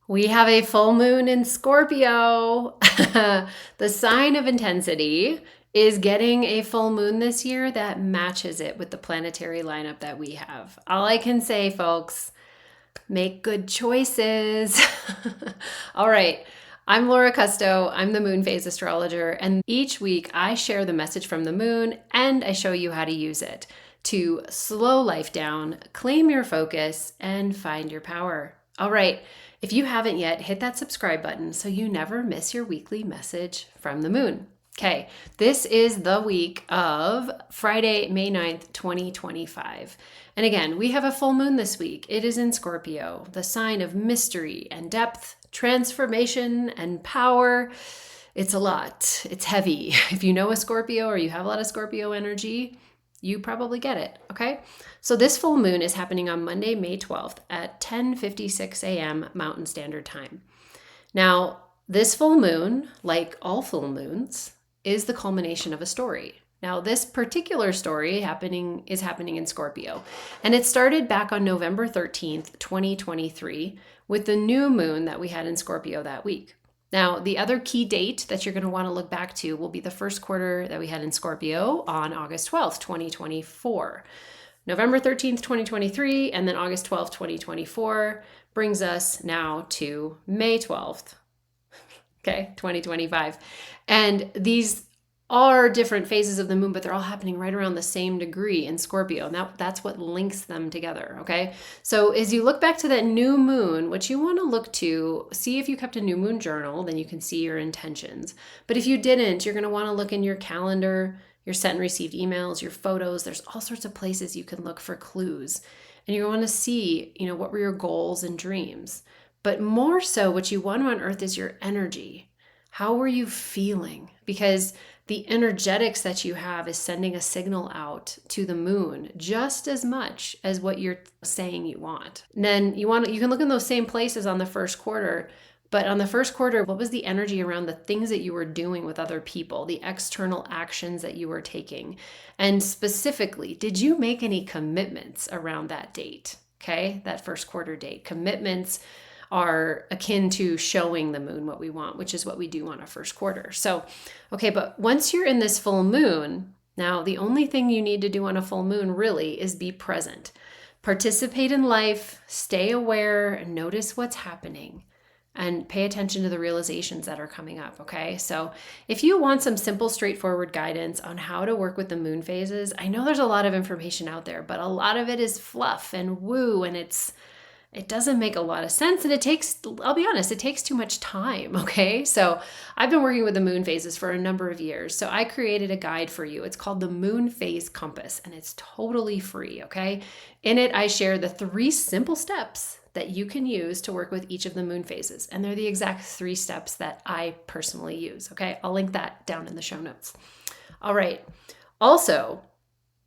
We have a full moon in Scorpio. The sign of intensity is getting a full moon this year that matches it with the planetary lineup that we have. All I can say, folks, make good choices. All right. I'm Laura Kusto. I'm the moon phase astrologer. And each week I share the message from the moon and I show you how to use it to slow life down, claim your focus, and find your power. All right. If you haven't yet, hit that subscribe button so you never miss your weekly message from the moon. Okay, this is the week of Friday, May 9th, 2025. And again, we have a full moon this week. It is in Scorpio, the sign of mystery and depth, transformation and power. It's a lot. It's heavy. If you know a Scorpio or you have a lot of Scorpio energy, you probably get it, okay? So this full moon is happening on Monday, May 12th at 10:56 a.m. Mountain Standard Time. Now, this full moon, like all full moons, is the culmination of a story. Now, this particular story is happening in Scorpio, and it started back on November 13th, 2023, with the new moon that we had in Scorpio that week. Now, the other key date that you're going to want to look back to will be the first quarter that we had in Scorpio on August 12th, 2024. November 13th, 2023, and then August 12th, 2024 brings us now to May 12th, okay, 2025. And these are different phases of the moon, but they're all happening right around the same degree in Scorpio. And that's what links them together, okay? So as you look back to that new moon, what you want to look to, see if you kept a new moon journal, then you can see your intentions. But if you didn't, you're going to want to look in your calendar, your sent and received emails, your photos. There's all sorts of places you can look for clues. And you want to see, what were your goals and dreams. But more so, what you want to unearth is your energy. How were you feeling? Because the energetics that you have is sending a signal out to the moon just as much as what you're saying you want. And then you can look in those same places on the first quarter, but on the first quarter, what was the energy around the things that you were doing with other people, the external actions that you were taking? And specifically, did you make any commitments around that date? Okay, that first quarter date. Commitments are akin to showing the moon what we want, which is what we do on a first quarter. So, okay, but once you're in this full moon, now the only thing you need to do on a full moon really is be present. Participate in life, stay aware, and notice what's happening, and pay attention to the realizations that are coming up, okay? So if you want some simple, straightforward guidance on how to work with the moon phases, I know there's a lot of information out there, but a lot of it is fluff and woo, and it doesn't make a lot of sense. And I'll be honest, it takes too much time, okay? So I've been working with the moon phases for a number of years. So I created a guide for you. It's called the Moon Phase Compass, and it's totally free, okay? In it, I share the 3 simple steps that you can use to work with each of the moon phases. And they're the exact 3 steps that I personally use, okay? I'll link that down in the show notes. All right. Also,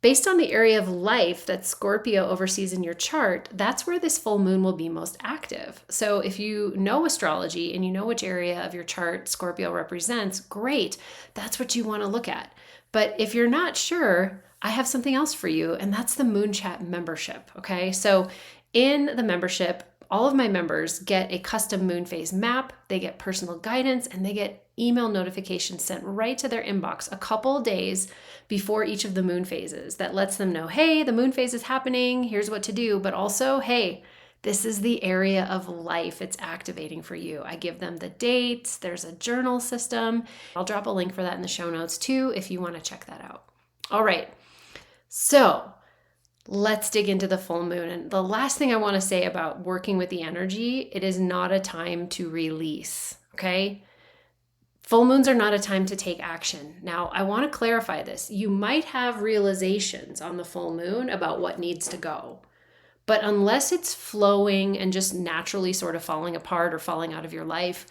based on the area of life that Scorpio oversees in your chart, that's where this full moon will be most active. So if you know astrology and you know which area of your chart Scorpio represents, great. That's what you want to look at. But if you're not sure, I have something else for you, and that's the Moon Chat membership, okay? So in the membership, all of my members get a custom moon phase map, they get personal guidance, and they get email notifications sent right to their inbox a couple days before each of the moon phases that lets them know, hey, the moon phase is happening, here's what to do, but also, hey, this is the area of life it's activating for you. I give them the dates, there's a journal system. I'll drop a link for that in the show notes too if you want to check that out. All right, so let's dig into the full moon. And the last thing I want to say about working with the energy, it is not a time to release, okay? Full moons are not a time to take action. Now, I want to clarify this. You might have realizations on the full moon about what needs to go. But unless it's flowing and just naturally sort of falling apart or falling out of your life,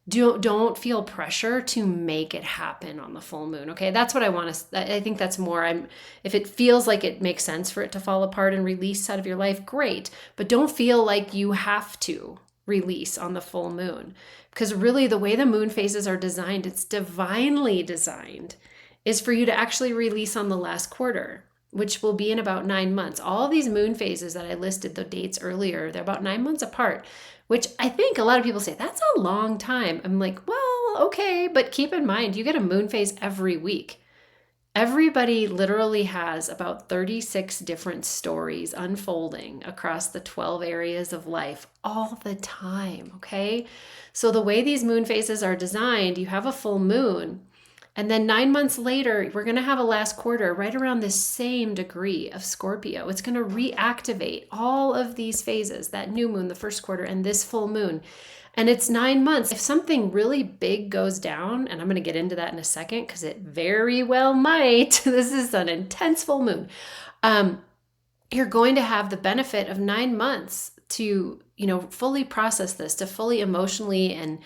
don't feel pressure to make it happen on the full moon, okay? That's what I want to, I think that's more, if it feels like it makes sense for it to fall apart and release out of your life, great. But don't feel like you have to release on the full moon. Because really the way the moon phases are designed, it's divinely designed, is for you to actually release on the last quarter, which will be in about 9 months. All these moon phases that I listed the dates earlier, they're about 9 months apart, which I think a lot of people say, that's a long time. I'm like, well, okay, but keep in mind, you get a moon phase every week. Everybody literally has about 36 different stories unfolding across the 12 areas of life all the time, okay? So the way these moon phases are designed, you have a full moon, and then 9 months later, we're going to have a last quarter right around this same degree of Scorpio. It's going to reactivate all of these phases, that new moon, the first quarter, and this full moon. And it's 9 months. If something really big goes down, and I'm going to get into that in a second because it very well might, this is an intense full moon, you're going to have the benefit of 9 months to, fully process this, to fully emotionally and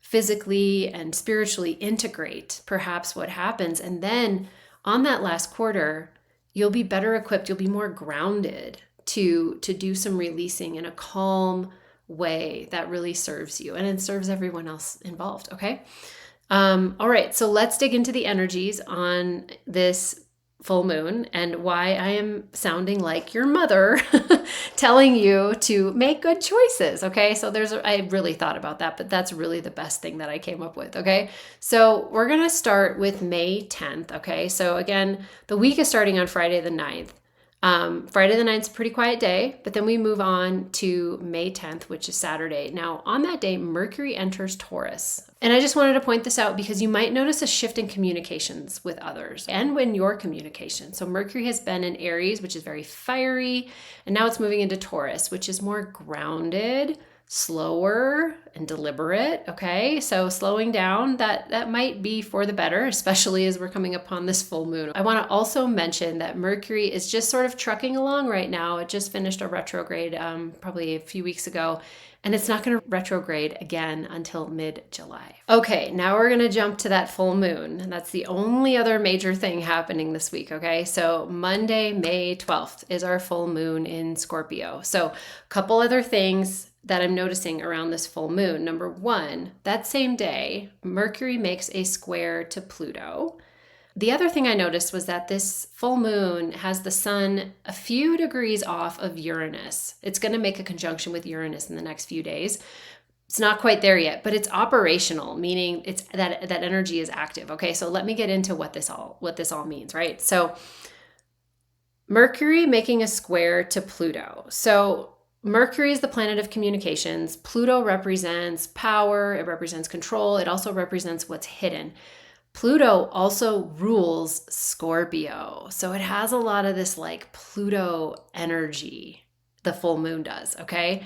physically and spiritually integrate perhaps what happens. And then on that last quarter, you'll be better equipped, you'll be more grounded to do some releasing in a calm way that really serves you and it serves everyone else involved. Okay. All right. So let's dig into the energies on this full moon and why I am sounding like your mother telling you to make good choices. Okay. So I really thought about that, but that's really the best thing that I came up with. Okay. So we're going to start with May 10th. Okay. So again, the week is starting on Friday the 9th. Friday the 9th is a pretty quiet day, but then we move on to May 10th, which is Saturday. Now, on that day, Mercury enters Taurus. And I just wanted to point this out because you might notice a shift in communications with others and when your communication. So Mercury has been in Aries, which is very fiery, and now it's moving into Taurus, which is more grounded, slower and deliberate. Okay. So slowing down, that might be for the better, especially as we're coming upon this full moon. I want to also mention that Mercury is just sort of trucking along right now. It just finished a retrograde probably a few weeks ago, and it's not going to retrograde again until mid-July. Okay, now we're going to jump to that full moon. And that's the only other major thing happening this week, okay? So Monday, May 12th is our full moon in Scorpio. So a couple other things that I'm noticing around this full moon. Number one, that same day, Mercury makes a square to Pluto. The other thing I noticed was that this full moon has the sun a few degrees off of Uranus. It's going to make a conjunction with Uranus in the next few days. It's not quite there yet, but it's operational, meaning it's that energy is active. Okay, so let me get into what this all means, right? So Mercury making a square to Pluto. So Mercury is the planet of communications. Pluto represents power. It represents control. It also represents what's hidden. Pluto also rules Scorpio. So it has a lot of this like Pluto energy, the full moon does, okay?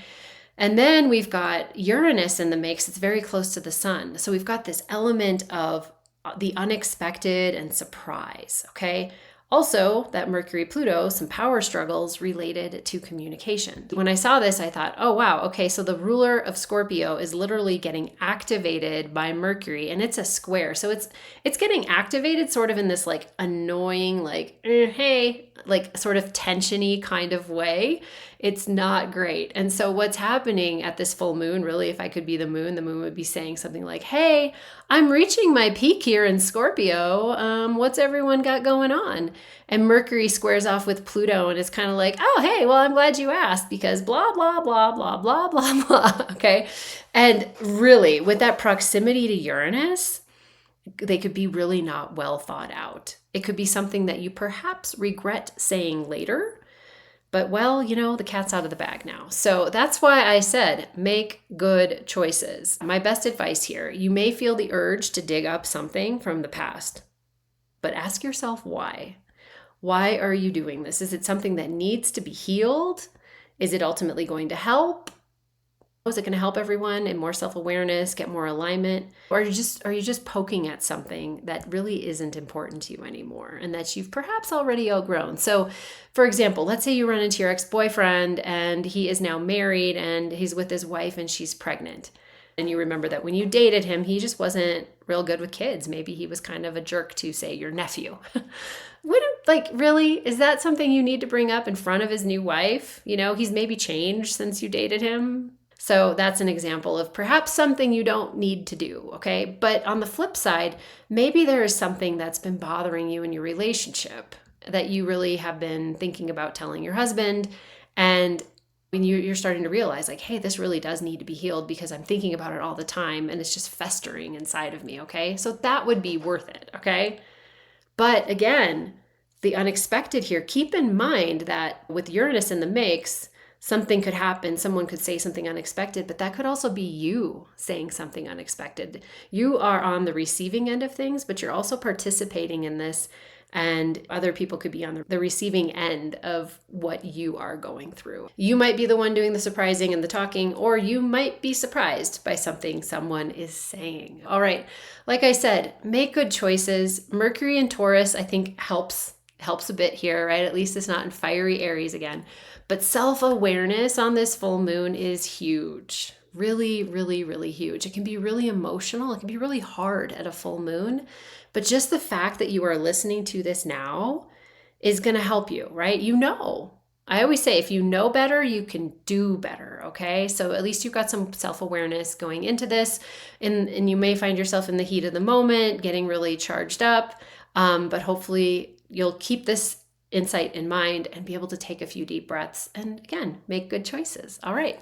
And then we've got Uranus in the mix. It's very close to the sun. So we've got this element of the unexpected and surprise, okay? Also, that Mercury-Pluto, some power struggles related to communication. When I saw this, I thought, oh, wow, okay, so the ruler of Scorpio is literally getting activated by Mercury, and it's a square. So it's getting activated sort of in this like annoying, like, hey, like sort of tension-y kind of way. It's not great. And so what's happening at this full moon, really, if I could be the moon would be saying something like, hey, I'm reaching my peak here in Scorpio. What's everyone got going on? And Mercury squares off with Pluto and it's kind of like, oh, hey, well, I'm glad you asked because blah, blah, blah, blah, blah, blah, blah. Okay. And really, with that proximity to Uranus, they could be really not well thought out. It could be something that you perhaps regret saying later. But well, the cat's out of the bag now. So that's why I said, make good choices. My best advice here, you may feel the urge to dig up something from the past, but ask yourself why. Why are you doing this? Is it something that needs to be healed? Is it ultimately going to help? Is it going to help everyone in more self-awareness, get more alignment? Or are you just poking at something that really isn't important to you anymore and that you've perhaps already outgrown? So, for example, let's say you run into your ex-boyfriend and he is now married and he's with his wife and she's pregnant. And you remember that when you dated him, he just wasn't real good with kids. Maybe he was kind of a jerk to, say, your nephew. Really, is that something you need to bring up in front of his new wife? He's maybe changed since you dated him. So that's an example of perhaps something you don't need to do, okay? But on the flip side, maybe there is something that's been bothering you in your relationship that you really have been thinking about telling your husband, and When you're starting to realize like, hey, this really does need to be healed because I'm thinking about it all the time and it's just festering inside of me, okay? So that would be worth it, okay? But again, the unexpected here, keep in mind that with Uranus in the mix, something could happen. Someone could say something unexpected, but that could also be you saying something unexpected. You are on the receiving end of things, but you're also participating in this, and other people could be on the receiving end of what you are going through. You might be the one doing the surprising and the talking, or you might be surprised by something someone is saying. All right, like I said, make good choices. Mercury in Taurus, I think, helps a bit here, right? At least it's not in fiery Aries again. But self-awareness on this full moon is huge. Really, really, really huge. It can be really emotional. It can be really hard at a full moon. But just the fact that you are listening to this now is going to help you, right? You know. I always say if you know better, you can do better, okay? So at least you've got some self-awareness going into this, and you may find yourself in the heat of the moment, getting really charged up, but hopefully you'll keep this insight in mind and be able to take a few deep breaths and again, make good choices. All right.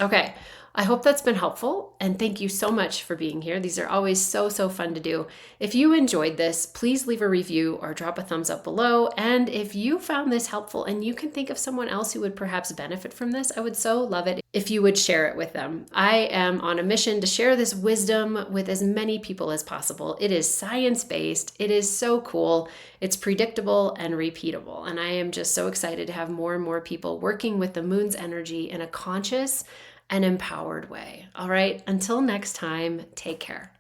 Okay. I hope that's been helpful, and thank you so much for being here. These are always so fun to do. If you enjoyed this, please leave a review or drop a thumbs up below. And if you found this helpful and you can think of someone else who would perhaps benefit from this, I would so love it if you would share it with them. I am on a mission to share this wisdom with as many people as possible. It is science-based. It is so cool. It's predictable and repeatable. And I am just so excited to have more and more people working with the moon's energy in a conscious and empowered way. All right, until next time, take care.